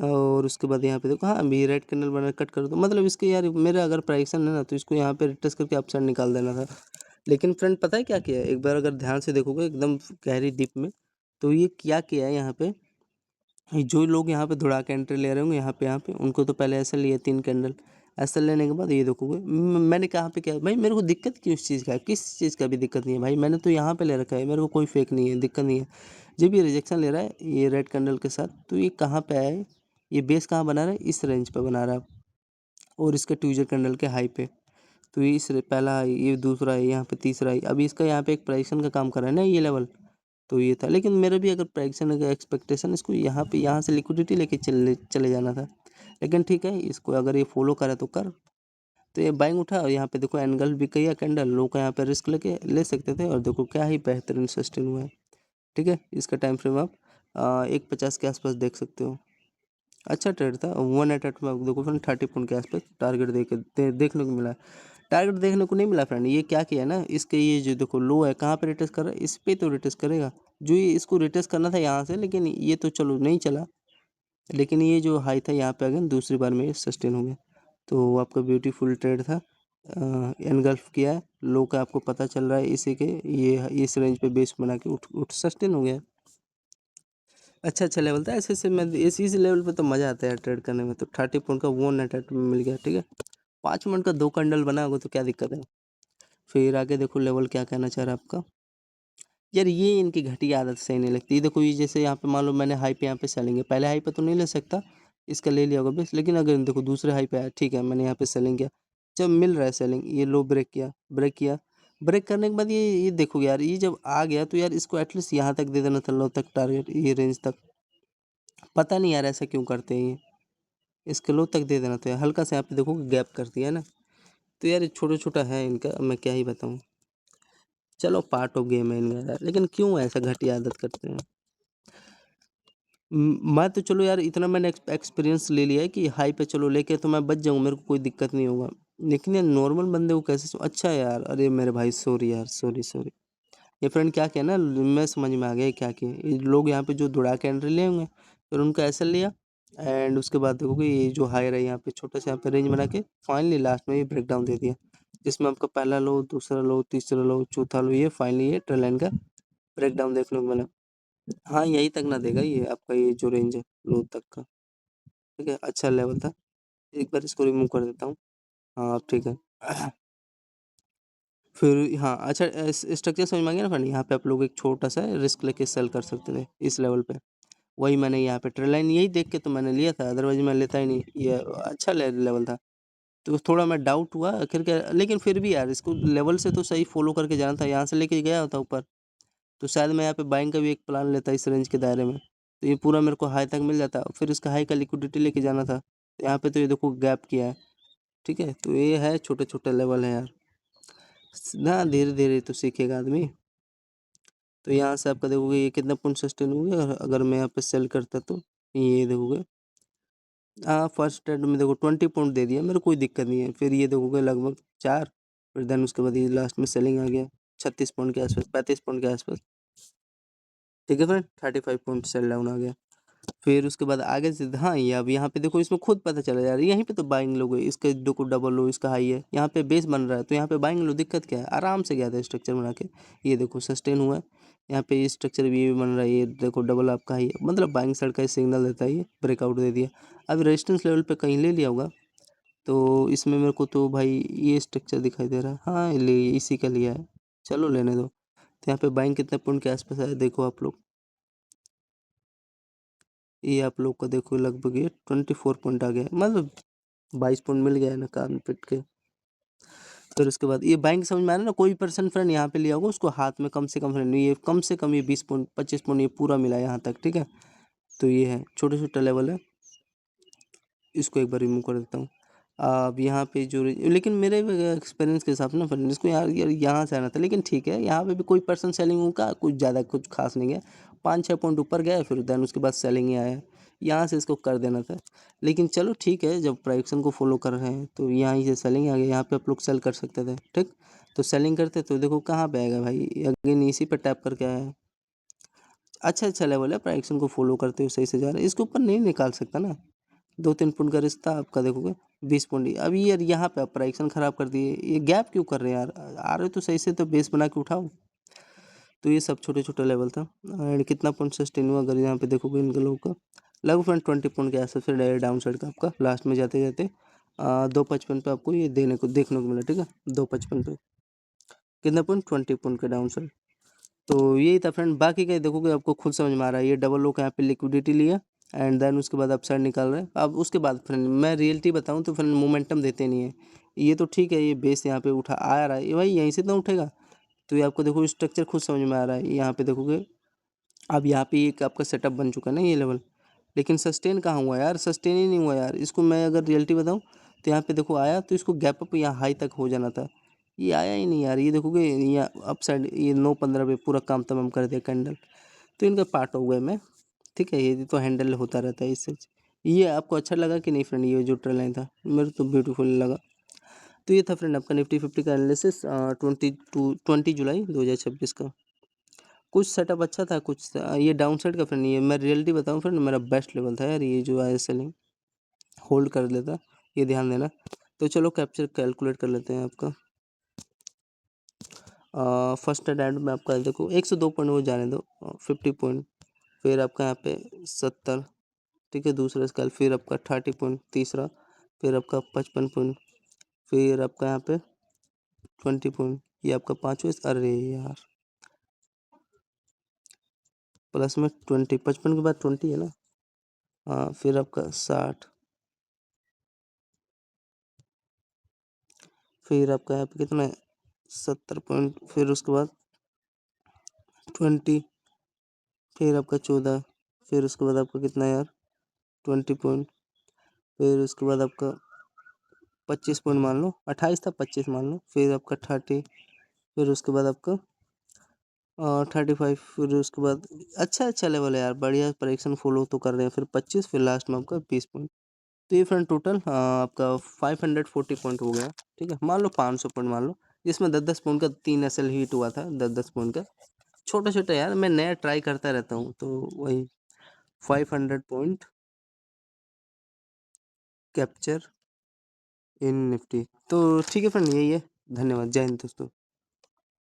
और उसके बाद यहाँ पे देखो, हाँ अभी रेड कैंडल बना कट कर दो, मतलब इसके यार मेरा अगर प्राइक्शन है ना तो इसको यहाँ पे रिट्रेस करके अपसाइड निकाल देना था। लेकिन फ्रेंड पता है क्या किया है, एक बार अगर ध्यान से देखोगे एकदम गहरी डीप में, तो ये क्या किया है यहाँ पे, जो लोग यहाँ पे दौड़ा के एंट्री ले रहे होंगे यहाँ पे उनको तो पहले ऐसा लिए 3 कैंडल, ऐसा लेने के बाद ये देखोगे मैंने कहाँ पे क्या भाई, मेरे को दिक्कत क्यों इस चीज़ का है, किस चीज़ का भी दिक्कत नहीं है भाई, मैंने तो यहाँ पे ले रखा है, मेरे को कोई फेक नहीं है, दिक्कत नहीं है। जब ये रिजेक्शन ले रहा है ये रेड कैंडल के साथ, तो ये कहाँ पे आया है, ये बेस कहाँ बना रहा है, इस रेंज पे बना रहा है, और इसके ट्यूजर कैंडल के हाई पे। तो ये इस पहला है, ये दूसरा है, यहाँ पे तीसरा है। अभी इसका यहाँ पे एक प्राइक्शन का काम कर रहा है ना ये लेवल, तो ये था। लेकिन मेरा भी अगर प्राइक्शन का एक्सपेक्टेशन, इसको यहाँ पे यहाँ से लिक्विडिटी लेके चले जाना था। लेकिन ठीक है, इसको अगर ये फॉलो करे तो कर। तो ये बाइंग उठा और यहाँ पे देखो एनगल्फ भी किया कैंडल, लो का यहाँ पे रिस्क लेके ले सकते थे, और देखो क्या ही बेहतरीन सस्टेन हुआ है। ठीक है, इसका टाइम फ्रेम आप 1:50 के आसपास देख सकते हो। अच्छा ट्रेड था। 1 में आप देखो फ्रेंड 30 पॉइंट के आसपास टारगेट देखने को मिला। टारगेट देखने को नहीं मिला फ्रेंड, ये क्या किया ना, इसके ये जो देखो लो है कहाँ पे रिटेस्ट कर रहा है, इस पे तो रिटेस्ट करेगा जो ये इसको रिटेस्ट करना था यहाँ से, लेकिन ये तो चलो नहीं चला। लेकिन ये जो हाई था यहाँ पे अगेन दूसरी बार में सस्टेन हो गया। तो आपका ब्यूटीफुल ट्रेड था। एनगल्फ किया है, लो का आपको पता चल रहा है इसी के, ये इस रेंज पे बेस बना के उठ सस्टेन हो गया। अच्छा लेवल था। ऐसे मैं इसी लेवल पे तो मज़ा आता है ट्रेड करने में। तो 30 पॉइंट का 1 में मिल गया। ठीक है, 5 मिनट का 2 कैंडल बना होगा तो क्या दिक्कत है। फिर आगे देखो लेवल क्या कहना चाह रहा है आपका। यार ये इनकी घटिया आदत सही नहीं लगती। देखो ये जैसे यहाँ पे मान लो मैंने हाई पे यहाँ पे सेलिंग है, पहले हाई पे तो नहीं ले सकता, इसका ले लिया होगा बेस। लेकिन अगर देखो दूसरे हाई पे आया, ठीक है, मैंने यहाँ पे सेलिंग किया, जब मिल रहा है सेलिंग, ये लो ब्रेक किया, ब्रेक करने के बाद ये देखो यार, ये जब आ गया तो यार इसको एटलीस्ट यहाँ तक दे देना था, लो तक टारगेट, ये रेंज तक। पता नहीं यार ऐसा क्यों करते हैं ये, इसके लो तक दे देना था। हल्का सा यहाँ पे देखो गैप कर दिया है ना। तो यार छोटा छोटा है इनका, मैं क्या ही बताऊँ। चलो पार्ट ऑफ गेम है इनका यार, लेकिन क्यों ऐसा घटिया आदत करते हैं। मैं तो चलो यार इतना मैंने एक्सपीरियंस ले लिया है कि हाई पे चलो लेके तो मैं बच जाऊँ, मेरे को कोई दिक्कत नहीं होगा। लेकिन यार नॉर्मल बंदे को कैसे अच्छा यार, अरे मेरे भाई सॉरी यार, सॉरी। ये फ्रेंड क्या किया ना, मैं समझ में आ गया क्या किया। ये लोग यहाँ पे जो दौड़ा के एंट्री लिए होंगे, फिर उनका ऐसा लिया, एंड उसके बाद देखोगे ये जो हायर है यहाँ पे छोटा सा यहाँ पे रेंज बना के फाइनली लास्ट में ये ब्रेक डाउन दे दिया, जिसमें आपका पहला लो, दूसरा लो, तीसरा लो, चौथा लो, ये फाइनली ये ट्रेल लाइन का ब्रेक डाउन देखने को मिला। हाँ यही तक ना देगा ये आपका, ये जो रेंज है लो तक का। ठीक है, अच्छा लेवल था। एक बार इसको रिमूव कर देता हूँ। हाँ ठीक है। फिर हाँ अच्छा, स्ट्रक्चर समझ में आ गया ना फ्रेंड। यहाँ पे आप लोग एक छोटा सा रिस्क लेके सेल कर सकते थे इस लेवल पे। वही मैंने यहाँ पे ट्रेल लाइन यही देख के तो मैंने लिया था, अदरवाइज मैं लेता ही नहीं। ये अच्छा लेवल था। तो थोड़ा मैं डाउट हुआ आखिर क्या, लेकिन फिर भी यार इसको लेवल से तो सही फॉलो करके जाना था, यहाँ से लेके गया होता ऊपर तो शायद मैं यहाँ पे बाइंग का भी एक प्लान लेता इस रेंज के दायरे में, तो ये पूरा मेरे को हाई तक मिल जाता। फिर इसका हाई का लिक्विडिटी लेके जाना था। तो यहाँ पे तो ये देखो गैप किया है। ठीक है, तो ये है छोटे छोटे लेवल है यार ना, धीरे धीरे तो सीखेगा आदमी। तो यहाँ से आपका देखोगे ये कितना पॉइंट सस्टेन हो गया, अगर मैं यहाँ पे सेल करता तो ये देखोगे, हाँ फर्स्ट ट्रेड में देखो 20 पॉइंट दे दिया, मेरे कोई दिक्कत नहीं है। फिर ये देखोगे लगभग 4, फिर देन उसके बाद ये लास्ट में सेलिंग आ गया 36 पॉइंट के आसपास, 35 पॉइंट के आसपास। ठीक है फ्रेंड, 35 पॉइंट सेल डाउन आ गया। फिर उसके बाद आगे से हाँ, ये अब यहाँ पे देखो इसमें खुद पता चला यार, यहीं पे तो बाइंग लो गए, इसका देखो डबल लो, इसका हाई है, यहाँ पे बेस बन रहा है तो यहाँ पे बाइंग लो। दिक्कत क्या है, आराम से गया था स्ट्रक्चर बना के, ये देखो सस्टेन हुआ है। यहाँ पे ये स्ट्रक्चर भी बन रहा है, ये देखो डबल आपका हाई है, मतलब बाइंग साइड का सिग्नल देता है, ये ब्रेकआउट दे दिया। अब रेजिस्टेंस लेवल पे कहीं ले लिया होगा, तो इसमें मेरे को तो भाई ये स्ट्रक्चर दिखाई दे रहा है, हाँ ले इसी का लिया है, चलो लेने दो। तो यहाँ पे बाइंग कितने पॉइंट के आसपास है देखो आप लोग, ये आप लोग को देखो लगभग ये 24 पॉइंट आ गया है, मतलब 22 पॉइंट मिल गया है ना कान पिट के। फिर उसके बाद ये बैंक समझ में आ रहा है ना, कोई पर्सन फ्रेंड यहाँ पे लिया होगा उसको हाथ में कम से कम फ्रेंड, ये कम से कम ये 20 पॉइंट 25 पॉइंट ये पूरा मिला है यहाँ तक। ठीक है, तो ये है छोटे छोटा लेवल है, इसको एक बार रिमूव कर देता हूँ। अब यहाँ पे जो लेकिन मेरे एक्सपीरियंस के हिसाब से ना फ्रेंड, इसको यार यहाँ से आना था, लेकिन ठीक है यहाँ पे भी कोई पर्सन सेलिंग का कुछ ज़्यादा कुछ खास नहीं है, 5-6 पॉइंट ऊपर गया, फिर देन उसके बाद सेलिंग ही आया, यहाँ से इसको कर देना था। लेकिन चलो ठीक है, जब प्राइक्सन को फॉलो कर रहे हैं तो यहाँ से सेलिंग आ गया, यहाँ पे आप लोग सेल कर सकते थे। ठीक, तो सेलिंग करते तो देखो कहाँ पे आएगा भाई, अगेन इसी पे टैप करके आया है। अच्छा लेवल है, प्राइक्सन को फॉलो करते हुए सही से जा रहा है, इसके ऊपर नहीं निकाल सकता ना। 2-3 पॉइंट का रिश्ता आपका देखोगे 20 पॉइंट। अभी यार यहाँ पे आप प्राइक्सन खराब कर दिए, ये गैप क्यों कर रहे हैं यार, आ रहे तो सही से तो बेस बना के उठाओ। तो ये सब छोटे छोटे लेवल था, एंड कितना पॉइंट सस्टेन हुआ अगर यहाँ पे देखोगे इनके लोगों का, लगभग फ्रेंड 20 पॉइंट के आसपास, फिर डायरेक्ट डाउन साइड का आपका लास्ट में जाते जाते 2:55 पे आपको ये देखने को मिला। ठीक है, 2:55 पे कितना पॉइंट, 20 पॉइंट का डाउन साइड। तो यही था फ्रेंड, बाकी का देखोगे आपको खुद समझ में आ रहा है। ये डबल लो का यहाँ पे लिक्विडिटी लिया, एंड देन उसके बाद अपसाइड निकाल रहे हैं। अब उसके बाद फ्रेंड मैं रियलिटी बताऊँ तो फ्रेंड मोमेंटम देते नहीं है। ये तो ठीक है, ये बेस यहाँ पे उठा आ रहा है, ये भाई यहीं से तो उठेगा। तो ये आपको देखो स्ट्रक्चर खुद समझ में आ रहा है। यहाँ पे देखोगे अब यहाँ पे एक आपका सेटअप बन चुका है ना ये लेवल, लेकिन सस्टेन कहाँ हुआ यार, सस्टेन ही नहीं हुआ यार। इसको मैं अगर रियलिटी बताऊँ तो यहाँ पे देखो आया, तो इसको गैप अप यहाँ हाई तक हो जाना था, ये आया ही नहीं यार। ये देखोगे यहाँ अप साइड ये 9:15 पे पूरा काम तमाम कर दिया कैंडल, तो इनका पार्ट हो गया मैं। ठीक है, ये तो हैंडल होता रहता है इससे। ये आपको अच्छा लगा कि नहीं फ्रेंड, ये जो ट्रेल लाइन था मेरे तो ब्यूटीफुल लगा। तो ये था फ्रेंड आपका निफ्टी 50 का एनालिसिस 20 जुलाई 2026 का। कुछ सेटअप अच्छा था, कुछ ये डाउन साइड का फ्रेंड, ये मैं रियलिटी बताऊं फ्रेंड, मेरा बेस्ट लेवल था यार ये जो आया सेलिंग होल्ड कर लेता, ये ध्यान देना। तो चलो कैप्चर कैलकुलेट कर लेते हैं आपका। फर्स्ट अटेम्प्ट में आपका देखो 102 पॉइंट वो जाने दो, 50 पॉइंट, फिर आपका यहाँ पे 70, ठीक है दूसरा स्केल, फिर आपका 30 पॉइंट तीसरा, फिर आपका 55 पॉइंट, फिर आपका यहाँ पे 20 पॉइंट, ये आपका पाँचवें। अरे यार प्लस में 20, 55 के बाद 20 है ना। हाँ फिर आपका 60, फिर आपका यहाँ पे कितना है 70 पॉइंट, फिर उसके बाद 20, फिर आपका 14, फिर उसके बाद आपका कितना है यार 20 पॉइंट, फिर उसके बाद आपका 25 पॉइंट मान लो, 28 था 25 मान लो, फिर आपका 30, फिर उसके बाद आपका 35, फिर उसके बाद अच्छा अच्छा लेवल है यार, बढ़िया परीक्षण फॉलो तो कर रहे हैं, फिर 25, फिर लास्ट में आपका 20 पॉइंट। तो ये फ्रेंड टोटल आपका 540 पॉइंट हो गया। ठीक है, मान लो 500 पॉइंट मान लो, जिसमें 10-10 पॉइंट का 3 एसएल हिट हुआ था, 10-10 पॉइंट का। छोटा छोटा यार, मैं नया ट्राई करता रहता हूँ, तो वही 500 पॉइंट कैप्चर इन निफ्टी। तो ठीक है फ्रेंड, यही है। धन्यवाद, जय हिंद दोस्तों।